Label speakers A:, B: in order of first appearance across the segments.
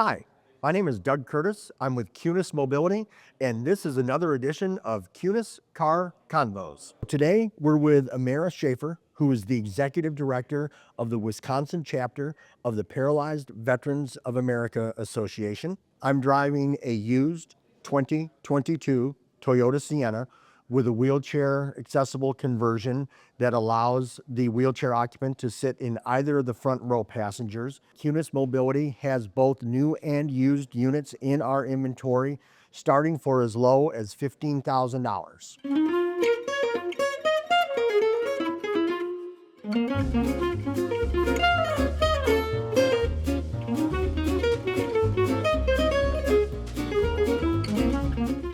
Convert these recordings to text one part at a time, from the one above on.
A: Hi, my name is Doug Curtis. I'm with Kunes Mobility, and this is another edition of Kunes Car Convos. Today, we're with Amara Schaefer, who is the Executive Director of the Wisconsin chapter of the Paralyzed Veterans of America Association. I'm driving a used 2022 Toyota Sienna with a wheelchair accessible conversion that allows the wheelchair occupant to sit in either of the front row passengers. Kunes Mobility has both new and used units in our inventory, starting for as low as $15,000.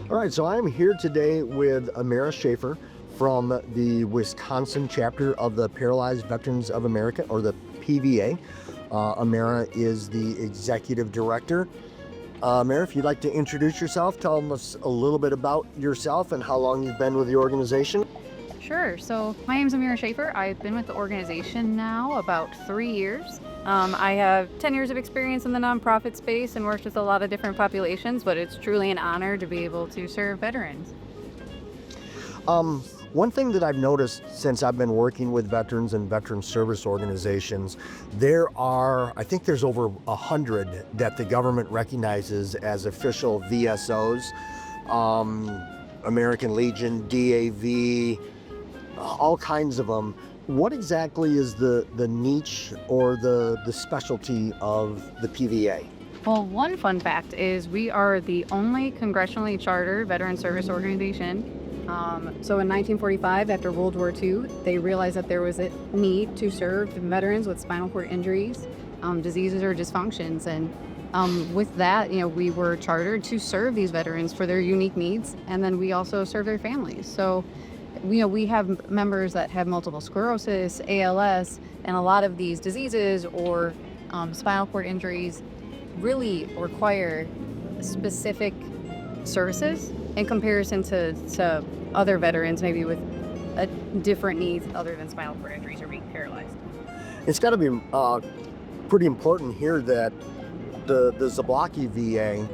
A: All right, so I'm here today with Amara Schaefer from the Wisconsin chapter of the Paralyzed Veterans of America, or the PVA. Amara is the executive director. Amara, if you'd like to introduce yourself, tell us a little bit about yourself and how long you've been with the organization.
B: Sure. So my name is Amara Schaefer. I've been with the organization now about 3 years. I have 10 years of experience in the nonprofit space and worked with a lot of different populations, but it's truly an honor to be able to serve veterans.
A: One thing that I've noticed since I've been working with veterans and veteran service organizations, I think there's over 100 that the government recognizes as official VSOs. American Legion, DAV, all kinds of them. What exactly is the niche or the specialty of the PVA?
B: Well, one fun fact is we are the only congressionally chartered veteran service organization. So in 1945, after World War II, they realized that there was a need to serve veterans with spinal cord injuries, diseases, or dysfunctions. And with that, we were chartered to serve these veterans for their unique needs, and then we also serve their families. So, we have members that have multiple sclerosis, ALS, and a lot of these diseases or spinal cord injuries really require specific services in comparison to other veterans, maybe with different needs other than spinal cord injuries or being paralyzed.
A: It's got to be pretty important here that the Zablocki VA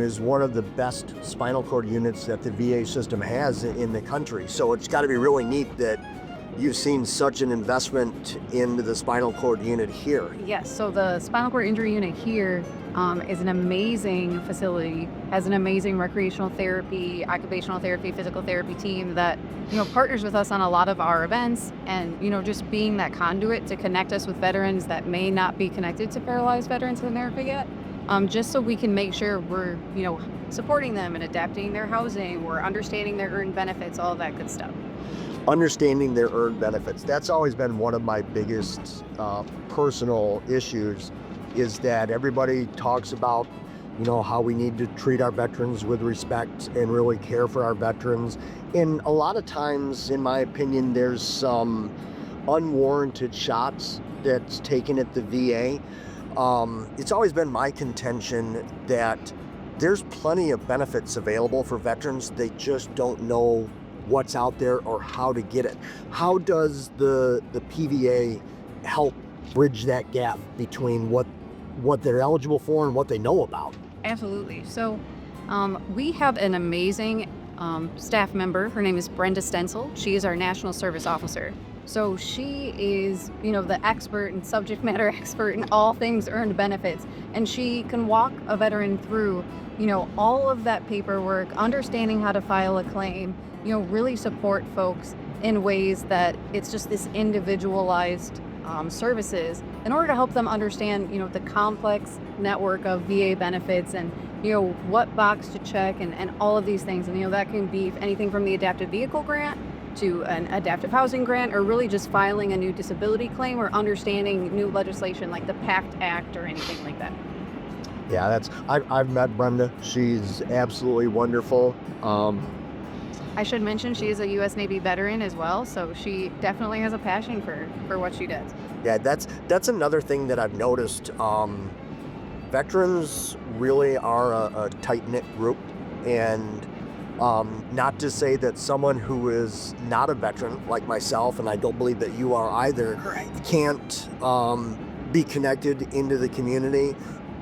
A: is one of the best spinal cord units that the VA system has in the country. So it's got to be really neat that you've seen such an investment into the spinal cord unit here.
B: Yes, so the spinal cord injury unit here is an amazing facility, has an amazing recreational therapy, occupational therapy, physical therapy team that, partners with us on a lot of our events, and, just being that conduit to connect us with veterans that may not be connected to Paralyzed Veterans of America yet, just so we can make sure we're, supporting them and adapting their housing, we're understanding their earned benefits, all of that good stuff.
A: Understanding their earned benefits. That's always been one of my biggest personal issues, is that everybody talks about, how we need to treat our veterans with respect and really care for our veterans. And a lot of times, in my opinion, there's some unwarranted shots that's taken at the VA. It's always been my contention that there's plenty of benefits available for veterans. They just don't know what's out there or how to get it. How does the PVA help bridge that gap between what they're eligible for and what they know about?
B: Absolutely. So we have an amazing staff member. Her name is Brenda Stencil. She is our National Service Officer. So she is, the expert and subject matter expert in all things earned benefits. And she can walk a veteran through, all of that paperwork, understanding how to file a claim, really support folks in ways that it's just this individualized services in order to help them understand, the complex network of VA benefits and, what box to check and all of these things. And, that can be anything from the adaptive vehicle grant to an adaptive housing grant, or really just filing a new disability claim or understanding new legislation like the PACT Act or anything like that.
A: Yeah, I've met Brenda. She's absolutely wonderful.
B: I should mention she is a U.S. Navy veteran as well, so she definitely has a passion for what she does.
A: Yeah, that's another thing that I've noticed. Veterans really are a tight-knit group, and not to say that someone who is not a veteran like myself, and I don't believe that you are either,
B: Correct.
A: can't be connected into the community.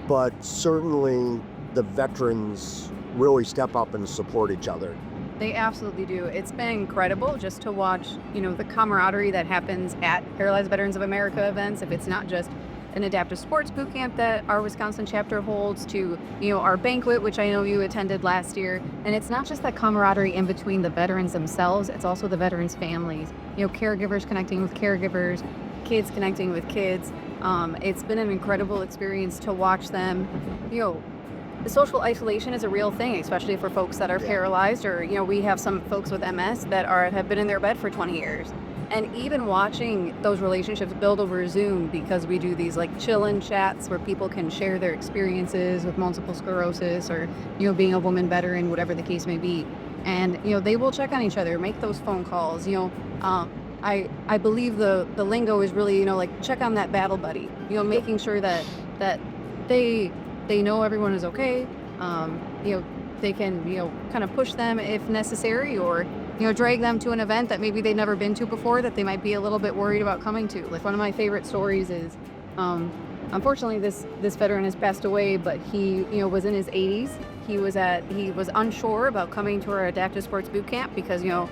A: but certainly the veterans really step up and support each other.
B: They absolutely do. It's been incredible just to watch, the camaraderie that happens at Paralyzed Veterans of America events. If it's not just an adaptive sports boot camp that our Wisconsin chapter holds, to, our banquet, which I know you attended last year. And it's not just that camaraderie in between the veterans themselves, it's also the veterans' families, caregivers connecting with caregivers, kids connecting with kids. It's been an incredible experience to watch them, the social isolation is a real thing, especially for folks that are paralyzed, or, we have some folks with MS that have been in their bed for 20 years. And even watching those relationships build over Zoom, because we do these like chill-in chats where people can share their experiences with multiple sclerosis, or, being a woman veteran, whatever the case may be. And, they will check on each other, make those phone calls, I believe the lingo is really, like check on that battle buddy, making sure that they know everyone is okay. They can, kind of push them if necessary, or, drag them to an event that maybe they've never been to before that they might be a little bit worried about coming to. Like, one of my favorite stories is, unfortunately, this veteran has passed away, but he, was in his 80s. He was unsure about coming to our adaptive sports boot camp because, a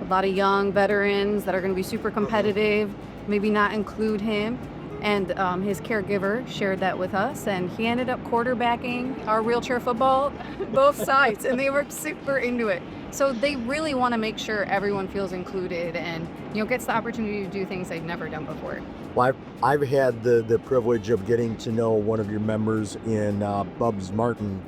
B: lot of young veterans that are going to be super competitive, maybe not include him. And his caregiver shared that with us, and he ended up quarterbacking our wheelchair football, both sides, and they were super into it. So they really want to make sure everyone feels included and, gets the opportunity to do things they've never done before.
A: Well, I've had the privilege of getting to know one of your members in Bubs Martin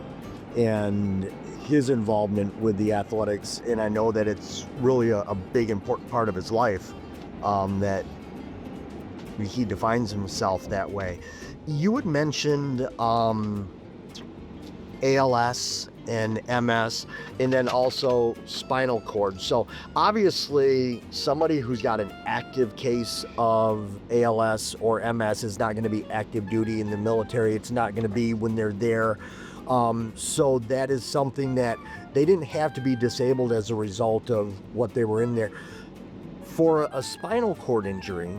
A: and his involvement with the athletics, and I know that it's really a big, important part of his life, that he defines himself that way. You had mentioned ALS and MS, and then also spinal cord. So obviously somebody who's got an active case of ALS or MS is not going to be active duty in the military. It's not going to be when they're there. So that is something that they didn't have to be disabled as a result of what they were in there. For a spinal cord injury,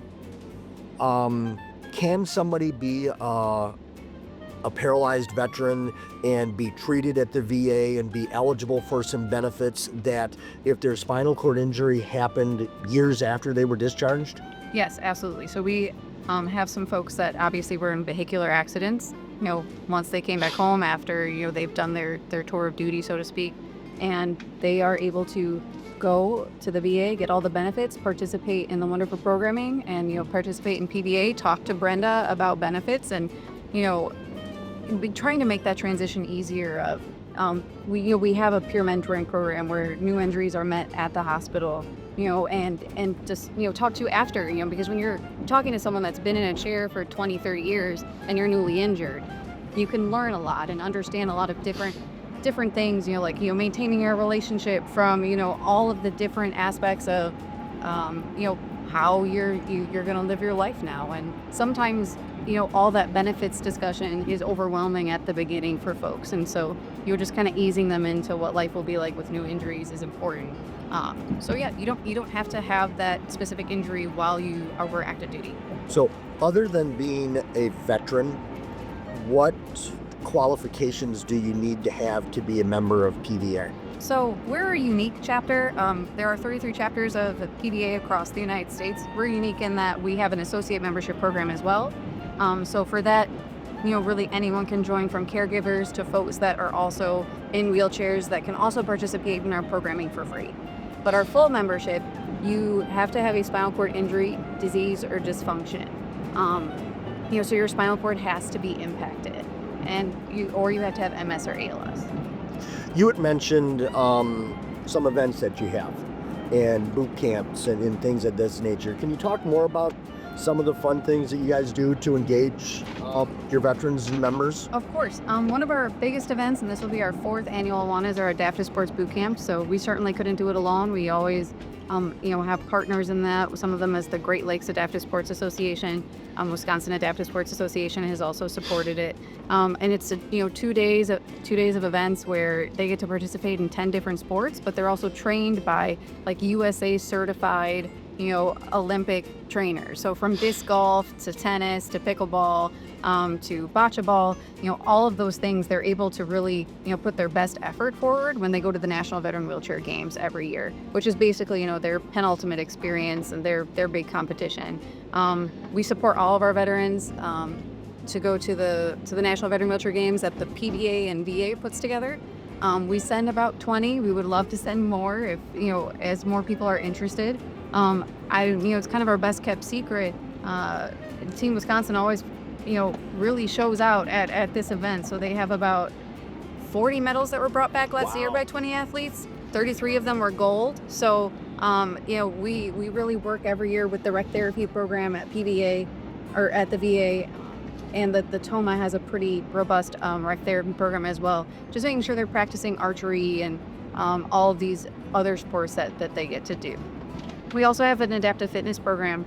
A: can somebody be a paralyzed veteran and be treated at the VA and be eligible for some benefits that if their spinal cord injury happened years after they were discharged?
B: Yes, absolutely. So we have some folks that obviously were in vehicular accidents, once they came back home after, they've done their tour of duty, so to speak, and they are able to go to the VA, get all the benefits, participate in the wonderful programming, and, participate in PVA, talk to Brenda about benefits, and, be trying to make that transition easier. We have a peer mentoring program where new injuries are met at the hospital, and just, talk to after, because when you're talking to someone that's been in a chair for 20, 30 years and you're newly injured, you can learn a lot and understand a lot of different things, like, maintaining your relationship from, all of the different aspects of, how you're going to live your life now. And sometimes, all that benefits discussion is overwhelming at the beginning for folks. And so you're just kind of easing them into what life will be like with new injuries is important. So yeah, you don't have to have that specific injury while you were active duty.
A: So other than being a veteran, what qualifications do you need to have to be a member of PVA?
B: So we're a unique chapter. There are 33 chapters of PVA across the United States. We're unique in that we have an associate membership program as well. So for that, really anyone can join, from caregivers to folks that are also in wheelchairs that can also participate in our programming for free. But our full membership, you have to have a spinal cord injury, disease, or dysfunction. So your spinal cord has to be impacted, and you have to have MS or ALS.
A: You had mentioned some events that you have and boot camps and things of this nature. Can you talk more about some of the fun things that you guys do to engage your veterans and members?
B: Of course. One of our biggest events, and this will be our 4th annual one, is our Adaptive Sports Boot Camp. So we certainly couldn't do it alone. We always have partners in that. Some of them is the Great Lakes Adaptive Sports Association. Wisconsin Adaptive Sports Association has also supported it. And it's 2 days of events where they get to participate in 10 different sports, but they're also trained by USA certified Olympic trainers. So from disc golf to tennis to pickleball to bocce ball, all of those things, they're able to really, put their best effort forward when they go to the National Veteran Wheelchair Games every year, which is basically, their penultimate experience and their big competition. We support all of our veterans to go to the National Veteran Wheelchair Games that the PBA and VA puts together. We send about 20. We would love to send more if, as more people are interested. It's kind of our best kept secret. Team Wisconsin always, really shows out at this event. So they have about 40 medals that were brought back last year by 20 athletes. 33 of them were gold. So, we really work every year with the rec therapy program at PBA or at the VA. And the TOMA has a pretty robust rec therapy program as well. Just making sure they're practicing archery and all of these other sports that they get to do. We also have an adaptive fitness program,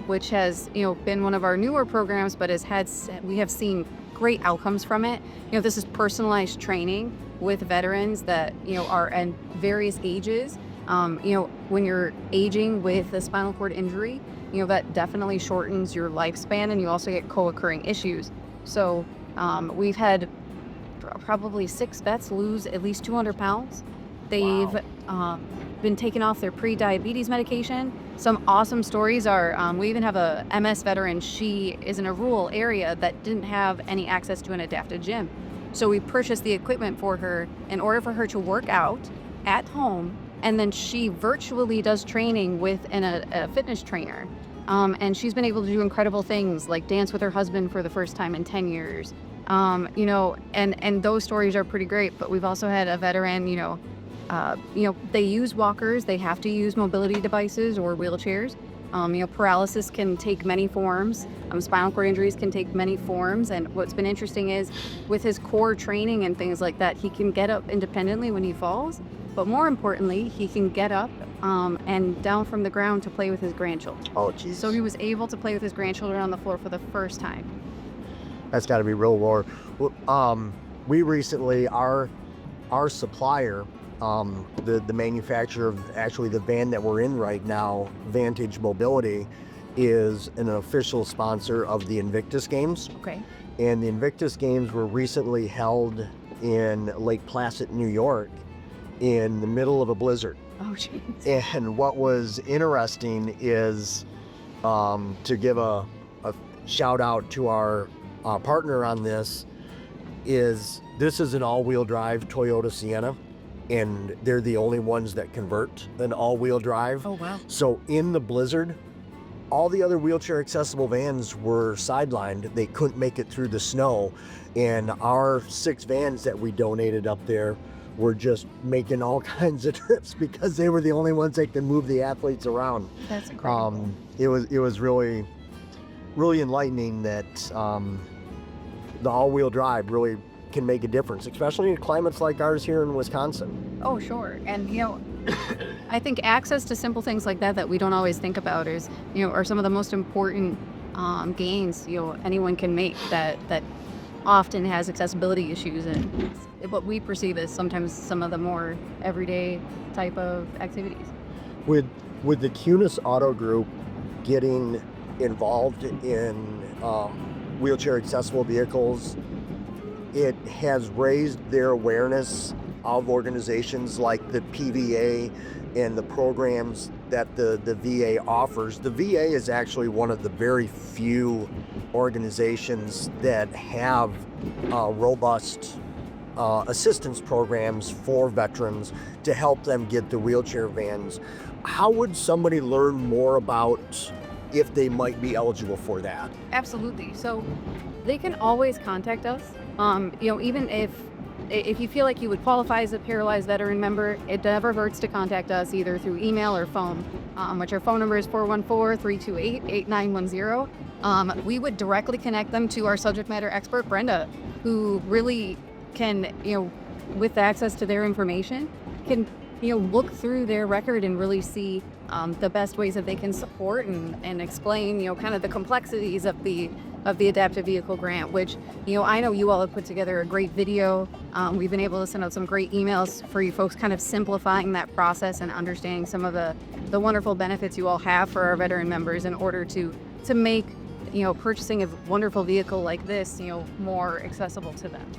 B: which has been one of our newer programs, but we have seen great outcomes from it. This is personalized training with veterans that are at various ages. When you're aging with a spinal cord injury, that definitely shortens your lifespan, and you also get co-occurring issues. So we've had probably 6 vets lose at least 200 pounds. They've been taken off their pre-diabetes medication. Some awesome stories are, we even have a MS veteran. She is in a rural area that didn't have any access to an adaptive gym. So we purchased the equipment for her in order for her to work out at home, and then she virtually does training with a fitness trainer. And she's been able to do incredible things like dance with her husband for the first time in 10 years. And those stories are pretty great. But we've also had a veteran, they use walkers, they have to use mobility devices or wheelchairs. Paralysis can take many forms. Spinal cord injuries can take many forms. And what's been interesting is with his core training and things like that, he can get up independently when he falls. But more importantly, he can get up and down from the ground to play with his grandchildren.
A: Oh, geez.
B: So he was able to play with his grandchildren on the floor for the first time.
A: That's got to be real war. We recently, our supplier, the manufacturer of actually the van that we're in right now, Vantage Mobility, is an official sponsor of the Invictus Games.
B: Okay.
A: And the Invictus Games were recently held in Lake Placid, New York, in the middle of a blizzard.
B: Oh, jeez.
A: And what was interesting is to give a shout out to our partner on this is an all-wheel drive Toyota Sienna, and they're the only ones that convert an all-wheel drive.
B: Oh, wow.
A: So in the blizzard, all the other wheelchair accessible vans were sidelined. They couldn't make it through the snow, and our 6 vans that we donated up there were just making all kinds of trips because they were the only ones that could move the athletes around.
B: That's incredible.
A: It was really, really enlightening that the all-wheel drive really can make a difference, especially in climates like ours here in Wisconsin.
B: Oh, sure. And, I think access to simple things like that we don't always think about are some of the most important gains, anyone can make that often has accessibility issues, and what we perceive as sometimes some of the more everyday type of activities.
A: With the Kunes Auto Group getting involved in wheelchair accessible vehicles, it has raised their awareness of organizations like the PVA and the programs that the VA offers. The VA is actually one of the very few organizations that have robust assistance programs for veterans to help them get the wheelchair vans. How would somebody learn more about if they might be eligible for that?
B: Absolutely. So they can always contact us. Even if you feel like you would qualify as a paralyzed veteran member, it never hurts to contact us either through email or phone, which our phone number is 414-328-8910. We would directly connect them to our subject matter expert, Brenda, who really can, with access to their information, can look through their record and really see the best ways that they can support and explain, kind of the complexities of the of the adaptive vehicle grant, which, I know you all have put together a great video. We've been able to send out some great emails for you folks, kind of simplifying that process and understanding some of the wonderful benefits you all have for our veteran members in order to make, purchasing a wonderful vehicle like this, more accessible to them.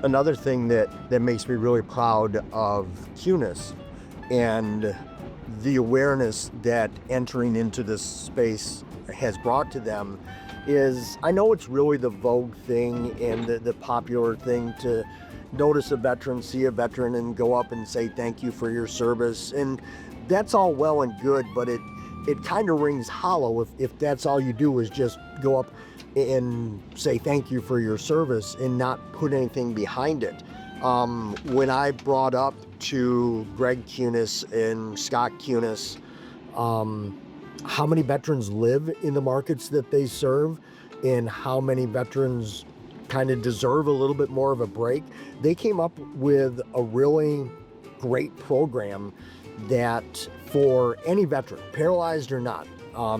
A: Another thing that makes me really proud of Kunes and the awareness that entering into this space has brought to them is, I know it's really the vogue thing and the popular thing to notice a veteran, see a veteran, and go up and say thank you for your service. And that's all well and good, but it kind of rings hollow if that's all you do is just go up and say thank you for your service and not put anything behind it. When I brought up to Greg Kunes and Scott Kunes how many veterans live in the markets that they serve and how many veterans kind of deserve a little bit more of a break, they came up with a really great program that for any veteran, paralyzed or not,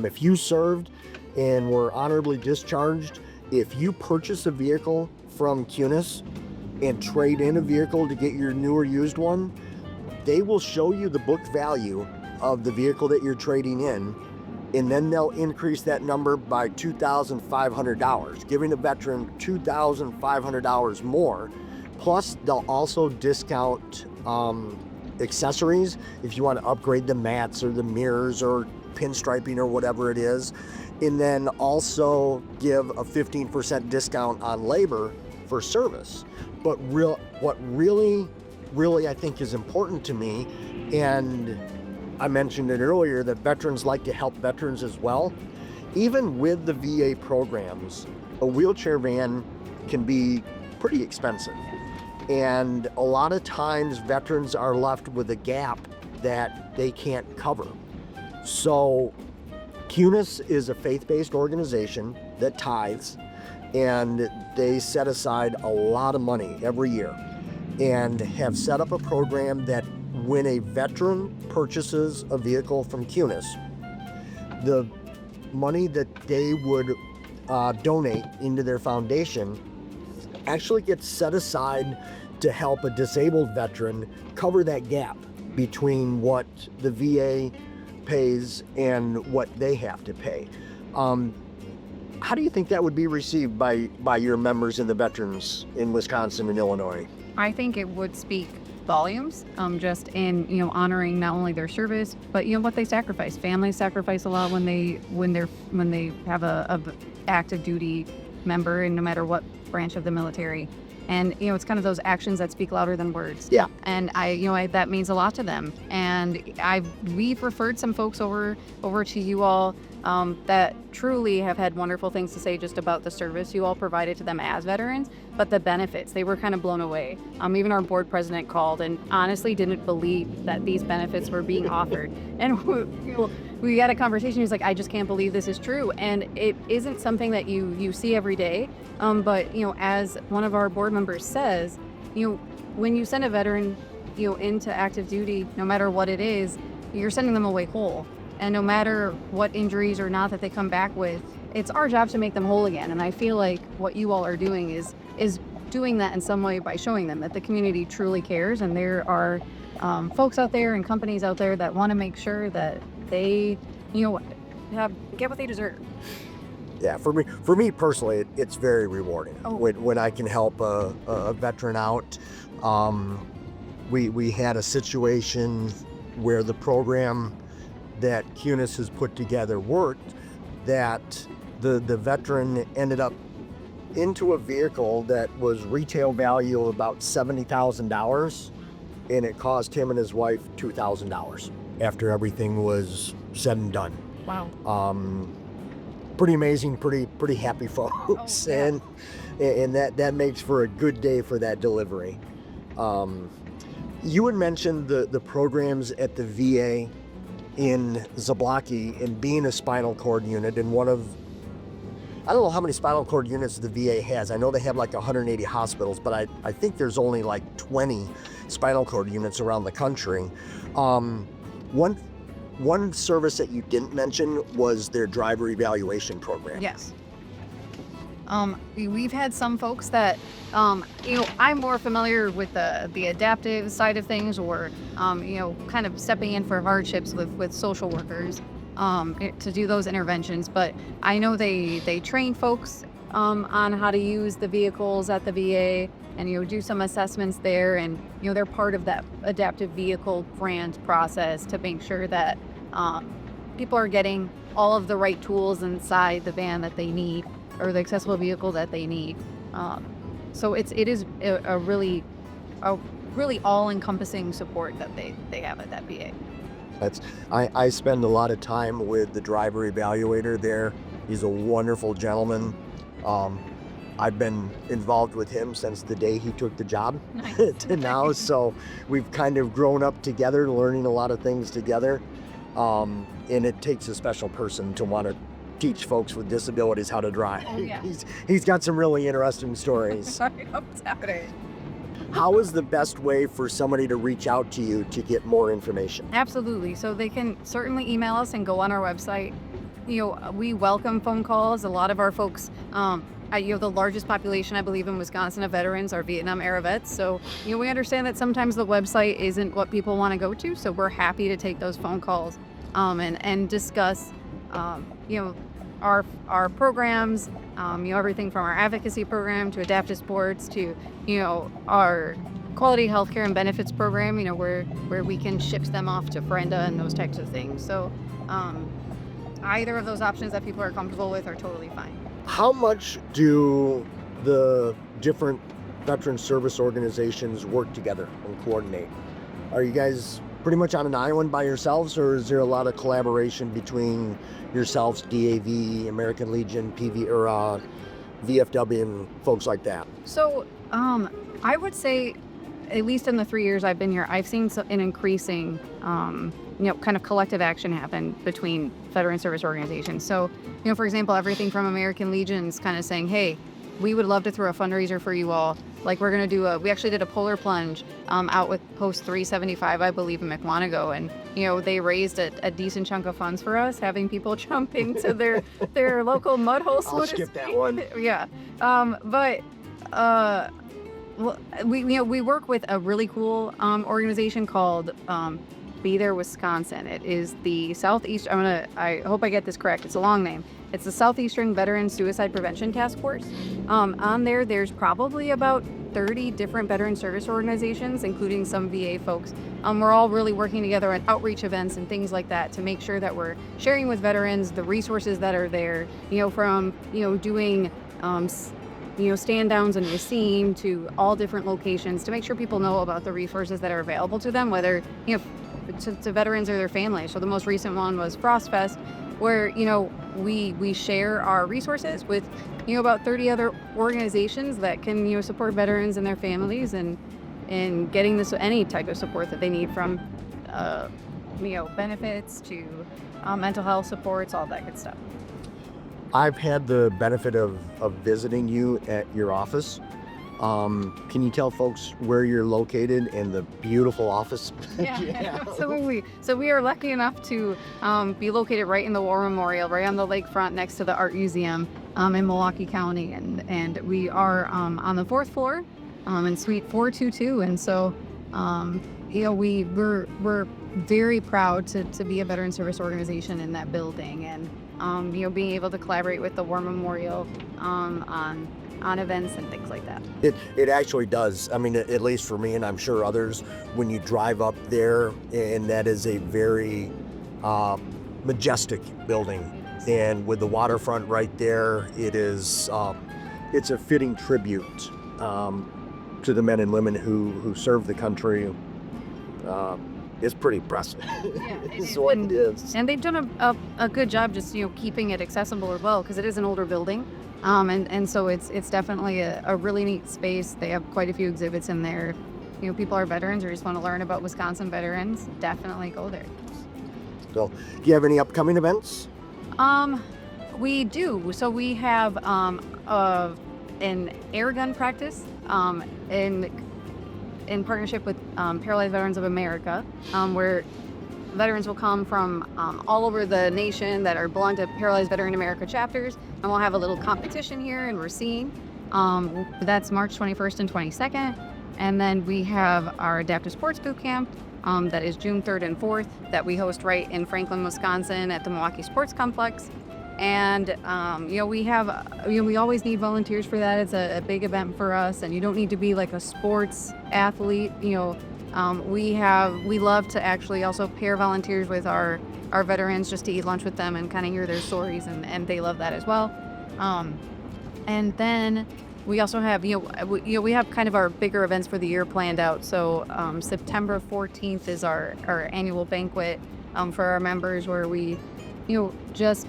A: if you served and were honorably discharged, if you purchase a vehicle from Kunes and trade in a vehicle to get your newer used one, they will show you the book value of the vehicle that you're trading in, and then they'll increase that number by $2,500, giving the veteran $2,500 more. Plus, they'll also discount accessories if you want to upgrade the mats or the mirrors or pinstriping or whatever it is, and then also give a 15% discount on labor for service. But what really I think is important to me, and I mentioned it earlier, that veterans like to help veterans as well. Even with the VA programs, a wheelchair van can be pretty expensive. And a lot of times veterans are left with a gap that they can't cover. So Kunes is a faith-based organization that tithes, and they set aside a lot of money every year and have set up a program that when a veteran purchases a vehicle from Kunes, the money that they would donate into their foundation actually gets set aside to help a disabled veteran cover that gap between what the VA pays and what they have to pay. How do you think that would be received by your members and the veterans in Wisconsin and Illinois?
B: I think it would speak volumes, just in honoring not only their service, but what they sacrifice. Families sacrifice a lot when they have a active duty member, and no matter what branch of the military. And it's kind of those actions that speak louder than words.
A: Yeah.
B: And that means a lot to them. And we've referred some folks over to you all that truly have had wonderful things to say just about the service you all provided to them as veterans, but the benefits, they were kind of blown away. Even our board president called and honestly didn't believe that these benefits were being offered. And we had a conversation. He's like, I just can't believe this is true. And it isn't something that you see every day. But as one of our board members says, when you send a veteran, into active duty, no matter what it is, you're sending them away whole. And no matter what injuries or not that they come back with, it's our job to make them whole again. And I feel like what you all are doing is doing that in some way by showing them that the community truly cares, and there are folks out there and companies out there that want to make sure that they, get what they deserve.
A: Yeah, for me personally, it's very rewarding when I can help a veteran out. We had a situation where the program that Kunes has put together worked, that the veteran ended up into a vehicle that was retail value of about $70,000, and it cost him and his wife $2,000 after everything was said and done.
B: Wow.
A: Pretty amazing, pretty happy folks.
B: Oh, yeah.
A: and that makes for a good day for that delivery. You had mentioned the programs at the VA in Zablocki and being a spinal cord unit, and I don't know how many spinal cord units the VA has. I know they have like 180 hospitals, but I think there's only like 20 spinal cord units around the country. One service that you didn't mention was their driver evaluation program.
B: Yes. We've had some folks that, I'm more familiar with the adaptive side of things, or, kind of stepping in for hardships with social workers to do those interventions. But I know they train folks on how to use the vehicles at the VA, and do some assessments there, and they're part of that adaptive vehicle grant process to make sure that people are getting all of the right tools inside the van that they need, or the accessible vehicle that they need. So it is a really all-encompassing support that they have at that VA.
A: I spend a lot of time with the driver evaluator there. He's a wonderful gentleman. I've been involved with him since the day he took the job
B: Nice.
A: to now, so we've kind of grown up together, learning a lot of things together. And it takes a special person to want to teach folks with disabilities how to drive.
B: Oh, yeah.
A: He's got some really interesting stories.
B: Sorry, what's happening?
A: How is the best way for somebody to reach out to you to get more information?
B: Absolutely. So they can certainly email us and go on our website. We welcome phone calls. A lot of our folks, the largest population, I believe, in Wisconsin of veterans are Vietnam era vets. So, we understand that sometimes the website isn't what people want to go to. So we're happy to take those phone calls and discuss, our programs, everything from our advocacy program to adaptive sports to, our quality healthcare and benefits program, where we can ship them off to Frenda and those types of things. So either of those options that people are comfortable with are totally fine.
A: How much do the different veteran service organizations work together and coordinate? Are you guys pretty much on an island by yourselves, or is there a lot of collaboration between yourselves, DAV, American Legion, VFW, and folks like that?
B: So I would say, at least in the 3 years I've been here, I've seen an increasing, kind of collective action happen between veteran service organizations. So, for example, everything from American Legion's kind of saying, hey, we would love to throw a fundraiser for you all. Like, we're going to we actually did a polar plunge out with Post 375, I believe, in McWanago. And, they raised a decent chunk of funds for us, having people jump into their local mud hole.
A: I'll skip that one.
B: Yeah. We work with a really cool organization called Be There Wisconsin. It is the Southeast. I hope I get this correct. It's a long name. It's the Southeastern Veteran Suicide Prevention Task Force. On there's probably about 30 different veteran service organizations, including some VA folks. We're all really working together on outreach events and things like that to make sure that we're sharing with veterans the resources that are there. From doing stand downs in Racine to all different locations to make sure people know about the resources that are available to them, whether to veterans or their families. So the most recent one was Frost Fest, where we share our resources with about 30 other organizations that can support veterans and their families and getting any type of support that they need, from benefits to mental health supports, all that good stuff.
A: I've had the benefit of visiting you at your office. Can you tell folks where you're located and the beautiful office?
B: Yeah, absolutely. So we are lucky enough to be located right in the War Memorial, right on the lakefront next to the Art Museum in Milwaukee County. And we are on the 4th floor in Suite 422. And so, we're very proud to be a veteran service organization in that building, and being able to collaborate with the War Memorial on events and things like that.
A: It actually does. I mean, at least for me, and I'm sure others, when you drive up there, and that is a very majestic building, and with the waterfront right there, it's a fitting tribute to the men and women who serve the country. It's pretty impressive.
B: Yeah,
A: It's what it is.
B: And they've done a good job just keeping it accessible as well, because it is an older building, and so it's definitely a really neat space. They have quite a few exhibits in there. People are veterans or just want to learn about Wisconsin veterans, definitely go there.
A: So, do you have any upcoming events?
B: We do. So we have an air gun practice in partnership with Paralyzed Veterans of America, where veterans will come from all over the nation that are belong to Paralyzed Veteran America chapters, and we'll have a little competition here in Racine. That's March 21st and 22nd. And then we have our Adaptive Sports Boot Camp that is June 3rd and 4th that we host right in Franklin, Wisconsin at the Milwaukee Sports Complex. And we always need volunteers for that. It's a big event for us, and you don't need to be like a sports athlete. We love to actually also pair volunteers with our veterans just to eat lunch with them and kind of hear their stories, and they love that as well. And then we also have we have kind of our bigger events for the year planned out. So September 14th is our annual banquet for our members, where we just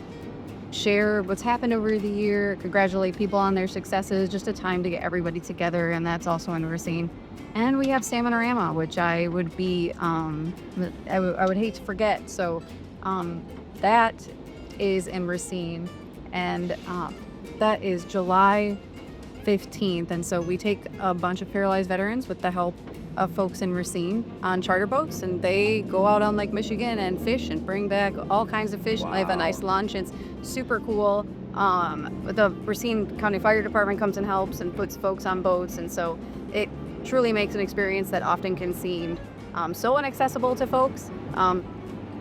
B: share what's happened over the year, congratulate people on their successes, just a time to get everybody together, and that's also in Racine. And we have Salmonorama, which I would be I would hate to forget. So that is in Racine, and that is July 15th. And so we take a bunch of paralyzed veterans with the help of folks in Racine on charter boats, and they go out on Lake Michigan and fish and bring back all kinds of fish. Wow. They have a nice lunch. It's super cool. The Racine County Fire Department comes and helps and puts folks on boats, and so it truly makes an experience that often can seem so inaccessible to folks,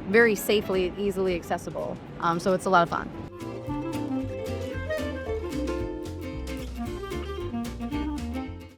B: very safely and easily accessible. So it's a lot of fun.